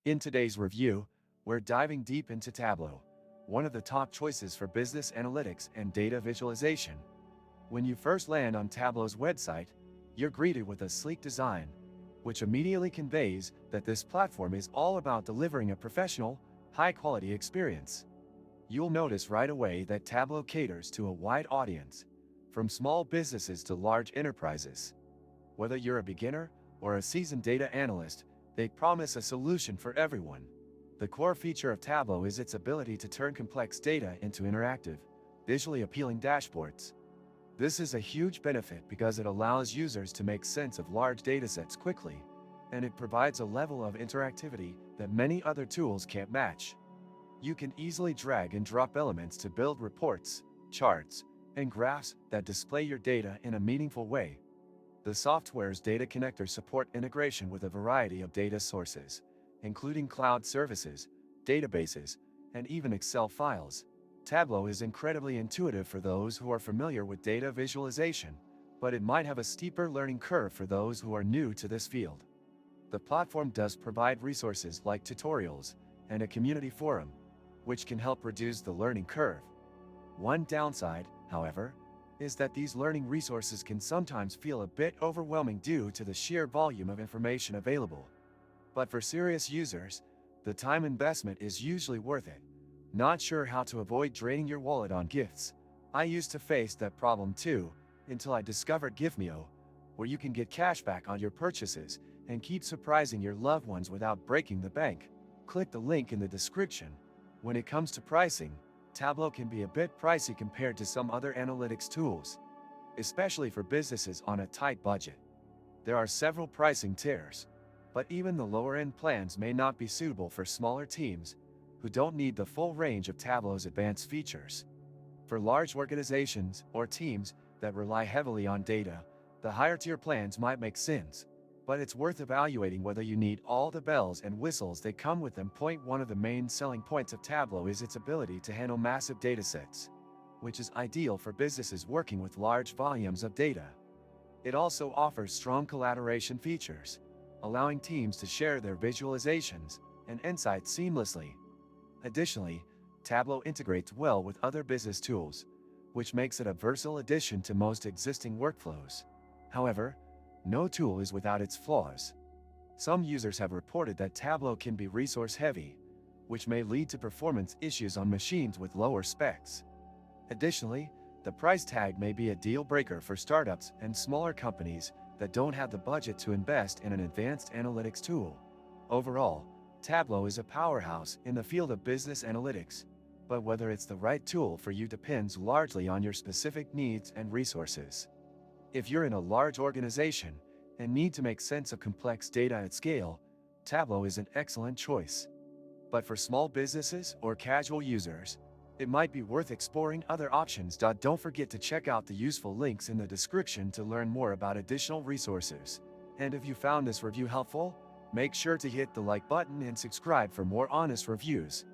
In today's review, we're diving deep into Tableau, one of the top choices for business analytics and data visualization. When you first land on Tableau's website, you're greeted with a sleek design, which immediately conveys that this platform is all about delivering a professional, high-quality experience. You'll notice right away that Tableau caters to a wide audience, from small businesses to large enterprises. Whether you're a beginner or a seasoned data analyst, they promise a solution for everyone. The core feature of Tableau is its ability to turn complex data into interactive, visually appealing dashboards. This is a huge benefit because it allows users to make sense of large datasets quickly, and it provides a level of interactivity that many other tools can't match. You can easily drag and drop elements to build reports, charts, and graphs that display your data in a meaningful way. The software's data connectors support integration with a variety of data sources, including cloud services, databases, and even Excel files. Tableau is incredibly intuitive for those who are familiar with data visualization, but it might have a steeper learning curve for those who are new to this field. The platform does provide resources like tutorials and a community forum, which can help reduce the learning curve. One downside, however, is that these learning resources can sometimes feel a bit overwhelming due to the sheer volume of information available. But for serious users, the time investment is usually worth it. Not sure how to avoid draining your wallet on gifts? I used to face that problem too, until I discovered Gifmeo, where you can get cash back on your purchases and keep surprising your loved ones without breaking the bank. Click the link in the description. When it comes to pricing, Tableau can be a bit pricey compared to some other analytics tools, especially for businesses on a tight budget. There are several pricing tiers, but even the lower-end plans may not be suitable for smaller teams who don't need the full range of Tableau's advanced features. For large organizations or teams that rely heavily on data, the higher-tier plans might make sense, but it's worth evaluating whether you need all the bells and whistles that come with them. One of the main selling points of Tableau is its ability to handle massive datasets, which is ideal for businesses working with large volumes of data. It also offers strong collaboration features, allowing teams to share their visualizations and insights seamlessly. Additionally, Tableau integrates well with other business tools, which makes it a versatile addition to most existing workflows. However, no tool is without its flaws. Some users have reported that Tableau can be resource-heavy, which may lead to performance issues on machines with lower specs. Additionally, the price tag may be a deal-breaker for startups and smaller companies that don't have the budget to invest in an advanced analytics tool. Overall, Tableau is a powerhouse in the field of business analytics, but whether it's the right tool for you depends largely on your specific needs and resources. If you're in a large organization and need to make sense of complex data at scale, Tableau is an excellent choice. But for small businesses or casual users, it might be worth exploring other options. Don't forget to check out the useful links in the description to learn more about additional resources. And if you found this review helpful, make sure to hit the like button and subscribe for more honest reviews.